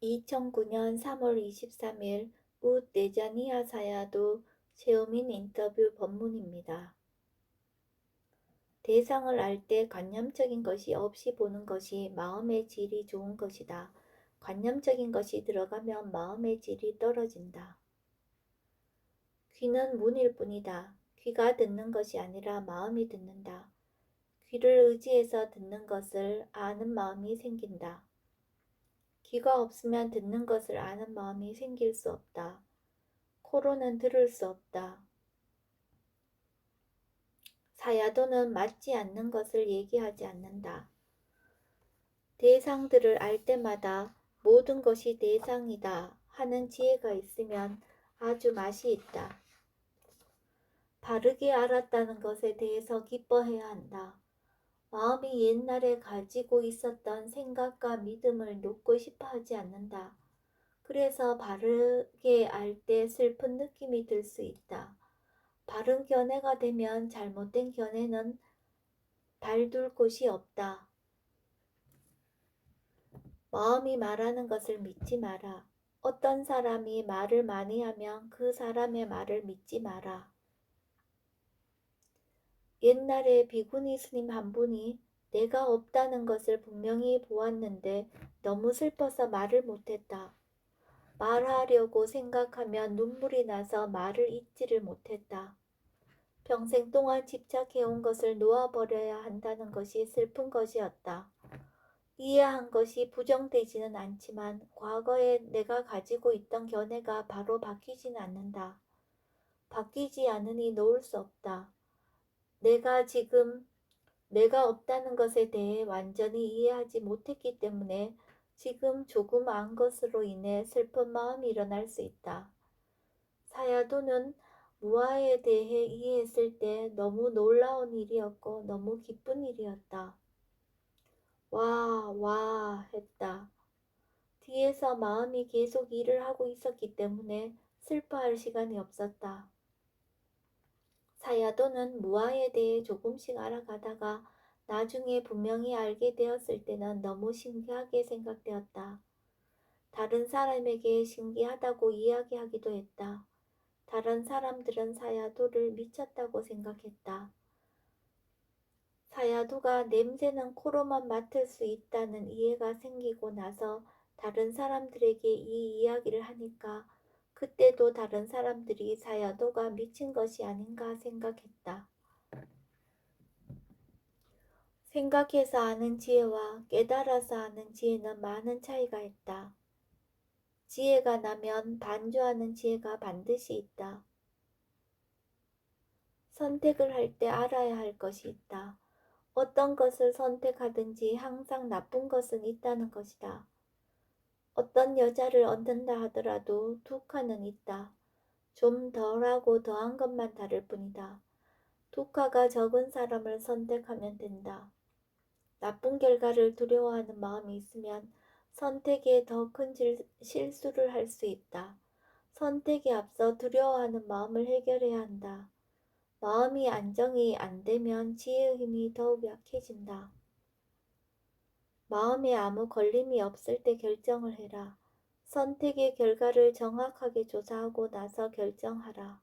2009년 3월 23일 우 네자니아 사야도 최우민 인터뷰 본문입니다. 대상을 알 때 관념적인 것이 없이 보는 것이 마음의 질이 좋은 것이다. 관념적인 것이 들어가면 마음의 질이 떨어진다. 귀는 문일 뿐이다. 귀가 듣는 것이 아니라 마음이 듣는다. 귀를 의지해서 듣는 것을 아는 마음이 생긴다. 귀가 없으면 듣는 것을 아는 마음이 생길 수 없다. 코로는 들을 수 없다. 사야도는 맞지 않는 것을 얘기하지 않는다. 대상들을 알 때마다 모든 것이 대상이다 하는 지혜가 있으면 아주 맛이 있다. 바르게 알았다는 것에 대해서 기뻐해야 한다. 마음이 옛날에 가지고 있었던 생각과 믿음을 놓고 싶어 하지 않는다. 그래서 바르게 알 때 슬픈 느낌이 들 수 있다. 바른 견해가 되면 잘못된 견해는 발둘 곳이 없다. 마음이 말하는 것을 믿지 마라. 어떤 사람이 말을 많이 하면 그 사람의 말을 믿지 마라. 옛날에 비구니 스님 한 분이 내가 없다는 것을 분명히 보았는데 너무 슬퍼서 말을 못했다. 말하려고 생각하면 눈물이 나서 말을 잇지를 못했다. 평생 동안 집착해온 것을 놓아버려야 한다는 것이 슬픈 것이었다. 이해한 것이 부정되지는 않지만 과거에 내가 가지고 있던 견해가 바로 바뀌지는 않는다. 바뀌지 않으니 놓을 수 없다. 내가 지금 내가 없다는 것에 대해 완전히 이해하지 못했기 때문에 지금 조금 안 것으로 인해 슬픈 마음이 일어날 수 있다. 사야도는 무아에 대해 이해했을 때 너무 놀라운 일이었고 너무 기쁜 일이었다. 와 했다. 뒤에서 마음이 계속 일을 하고 있었기 때문에 슬퍼할 시간이 없었다. 사야도는 무아에 대해 조금씩 알아가다가 나중에 분명히 알게 되었을 때는 너무 신기하게 생각되었다. 다른 사람에게 신기하다고 이야기하기도 했다. 다른 사람들은 사야도를 미쳤다고 생각했다. 사야도가 냄새는 코로만 맡을 수 있다는 이해가 생기고 나서 다른 사람들에게 이 이야기를 하니까 그때도 다른 사람들이 사야도가 미친 것이 아닌가 생각했다. 생각해서 아는 지혜와 깨달아서 아는 지혜는 많은 차이가 있다. 지혜가 나면 반주하는 지혜가 반드시 있다. 선택을 할 때 알아야 할 것이 있다. 어떤 것을 선택하든지 항상 나쁜 것은 있다는 것이다. 어떤 여자를 얻는다 하더라도 두 칸은 있다. 좀 덜하고 더한 것만 다를 뿐이다. 두 칸가 적은 사람을 선택하면 된다. 나쁜 결과를 두려워하는 마음이 있으면 선택에 더 큰 실수를 할 수 있다. 선택에 앞서 두려워하는 마음을 해결해야 한다. 마음이 안정이 안 되면 지혜의 힘이 더욱 약해진다. 마음에 아무 걸림이 없을 때 결정을 해라. 선택의 결과를 정확하게 조사하고 나서 결정하라.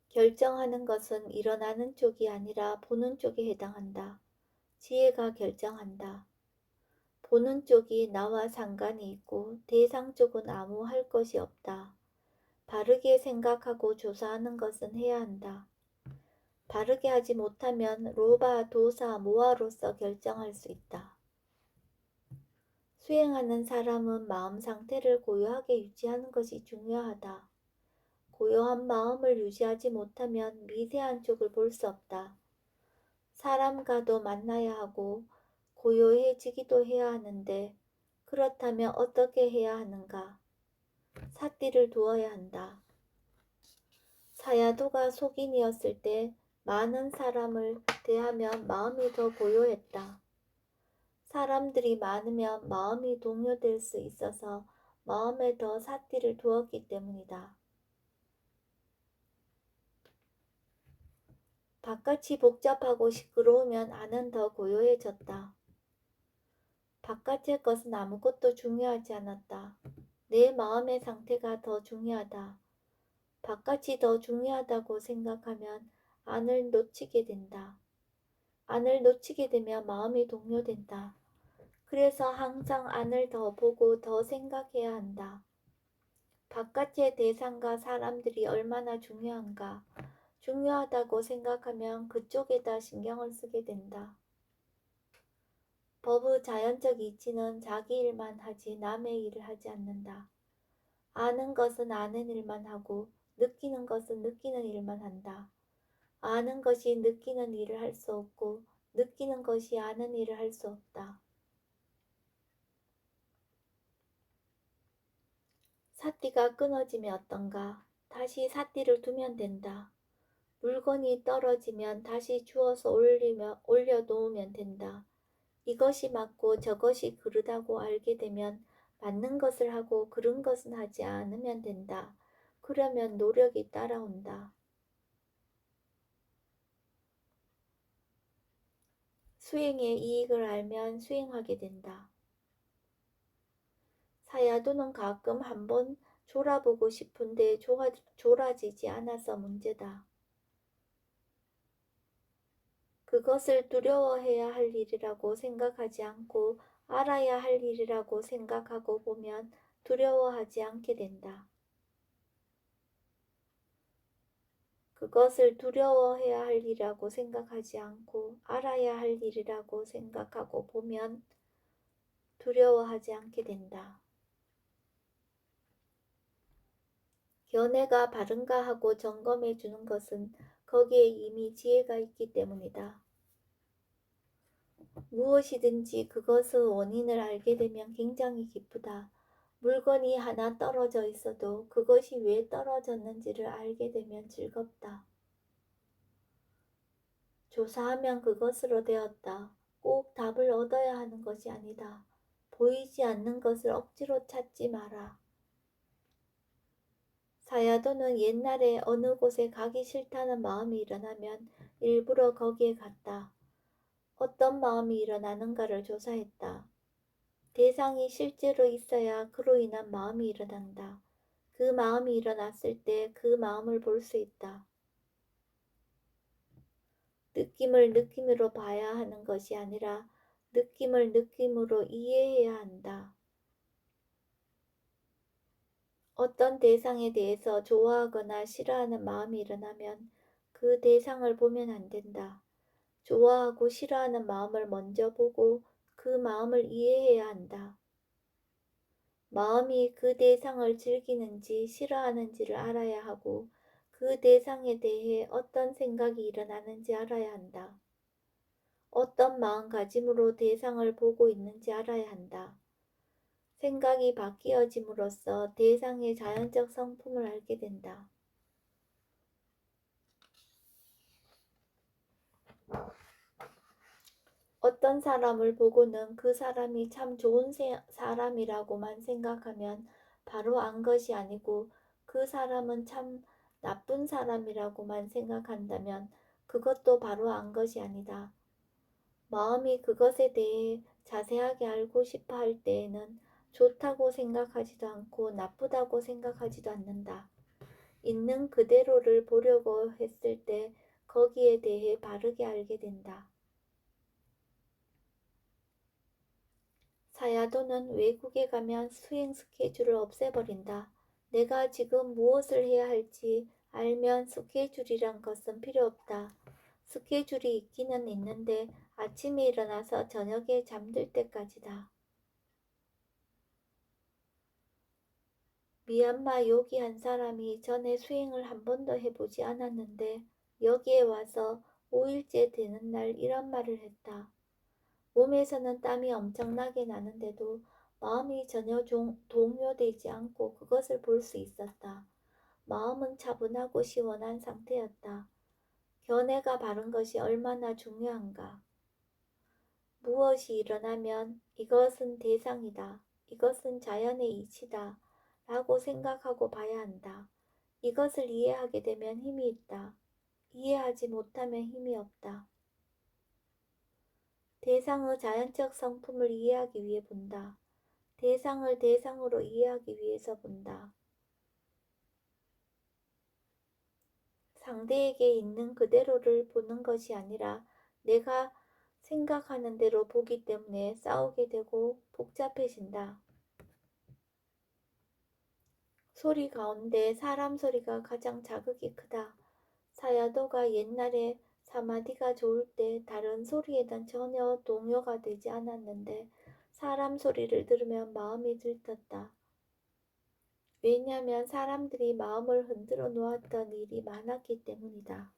결정하는 것은 일어나는 쪽이 아니라 보는 쪽에 해당한다. 지혜가 결정한다. 보는 쪽이 나와 상관이 있고 대상 쪽은 아무 할 것이 없다. 바르게 생각하고 조사하는 것은 해야 한다. 바르게 하지 못하면 로바, 도사, 모아로서 결정할 수 있다. 수행하는 사람은 마음 상태를 고요하게 유지하는 것이 중요하다. 고요한 마음을 유지하지 못하면 미세한 쪽을 볼 수 없다. 사람과도 만나야 하고 고요해지기도 해야 하는데 그렇다면 어떻게 해야 하는가? 삿띠를 두어야 한다. 사야도가 속인이었을 때 많은 사람을 대하면 마음이 더 고요했다. 사람들이 많으면 마음이 동요될 수 있어서 마음에 더 삿띠를 두었기 때문이다. 바깥이 복잡하고 시끄러우면 안은 더 고요해졌다. 바깥의 것은 아무것도 중요하지 않았다. 내 마음의 상태가 더 중요하다. 바깥이 더 중요하다고 생각하면 안을 놓치게 된다. 안을 놓치게 되면 마음이 동요된다. 그래서 항상 안을 더 보고 더 생각해야 한다. 바깥의 대상과 사람들이 얼마나 중요한가. 중요하다고 생각하면 그쪽에다 신경을 쓰게 된다. 법의 자연적 이치는 자기 일만 하지 남의 일을 하지 않는다. 아는 것은 아는 일만 하고 느끼는 것은 느끼는 일만 한다. 아는 것이 느끼는 일을 할 수 없고 느끼는 것이 아는 일을 할 수 없다. 삿띠가 끊어지면 어떤가? 다시 삿띠를 두면 된다. 물건이 떨어지면 다시 주워서 올려놓으면 된다. 이것이 맞고 저것이 그르다고 알게 되면 맞는 것을 하고 그른 것은 하지 않으면 된다. 그러면 노력이 따라온다. 수행의 이익을 알면 수행하게 된다. 사야도는 가끔 한번 졸아보고 싶은데 졸아지지 않아서 문제다. 그것을 두려워해야 할 일이라고 생각하지 않고 알아야 할 일이라고 생각하고 보면 두려워하지 않게 된다. 그것을 두려워해야 할 일이라고 생각하지 않고 알아야 할 일이라고 생각하고 보면 두려워하지 않게 된다. 견해가 바른가 하고 점검해 주는 것은 거기에 이미 지혜가 있기 때문이다. 무엇이든지 그것의 원인을 알게 되면 굉장히 기쁘다. 물건이 하나 떨어져 있어도 그것이 왜 떨어졌는지를 알게 되면 즐겁다. 조사하면 그것으로 되었다. 꼭 답을 얻어야 하는 것이 아니다. 보이지 않는 것을 억지로 찾지 마라. 사야도는 옛날에 어느 곳에 가기 싫다는 마음이 일어나면 일부러 거기에 갔다. 어떤 마음이 일어나는가를 조사했다. 대상이 실제로 있어야 그로 인한 마음이 일어난다. 그 마음이 일어났을 때 그 마음을 볼 수 있다. 느낌을 느낌으로 봐야 하는 것이 아니라 느낌을 느낌으로 이해해야 한다. 어떤 대상에 대해서 좋아하거나 싫어하는 마음이 일어나면 그 대상을 보면 안 된다. 좋아하고 싫어하는 마음을 먼저 보고 그 마음을 이해해야 한다. 마음이 그 대상을 즐기는지 싫어하는지를 알아야 하고 그 대상에 대해 어떤 생각이 일어나는지 알아야 한다. 어떤 마음가짐으로 대상을 보고 있는지 알아야 한다. 생각이 바뀌어짐으로써 대상의 자연적 성품을 알게 된다. 어떤 사람을 보고는 그 사람이 참 좋은 사람이라고만 생각하면 바로 안 것이 아니고 그 사람은 참 나쁜 사람이라고만 생각한다면 그것도 바로 안 것이 아니다. 마음이 그것에 대해 자세하게 알고 싶어 할 때에는 좋다고 생각하지도 않고 나쁘다고 생각하지도 않는다. 있는 그대로를 보려고 했을 때 거기에 대해 바르게 알게 된다. 사야도는 외국에 가면 수행 스케줄을 없애버린다. 내가 지금 무엇을 해야 할지 알면 스케줄이란 것은 필요 없다. 스케줄이 있기는 있는데 아침에 일어나서 저녁에 잠들 때까지다. 미얀마 요기 한 사람이 전에 수행을 한 번도 해보지 않았는데 여기에 와서 5일째 되는 날 이런 말을 했다. 몸에서는 땀이 엄청나게 나는데도 마음이 전혀 동요되지 않고 그것을 볼 수 있었다. 마음은 차분하고 시원한 상태였다. 견해가 바른 것이 얼마나 중요한가. 무엇이 일어나면 이것은 대상이다. 이것은 자연의 이치다. 라고 생각하고 봐야 한다. 이것을 이해하게 되면 힘이 있다. 이해하지 못하면 힘이 없다. 대상의 자연적 성품을 이해하기 위해 본다. 대상을 대상으로 이해하기 위해서 본다. 상대에게 있는 그대로를 보는 것이 아니라 내가 생각하는 대로 보기 때문에 싸우게 되고 복잡해진다. 소리 가운데 사람 소리가 가장 자극이 크다. 사야도가 옛날에 사마디가 좋을 때 다른 소리에는 전혀 동요가 되지 않았는데 사람 소리를 들으면 마음이 들떴다. 왜냐하면 사람들이 마음을 흔들어 놓았던 일이 많았기 때문이다.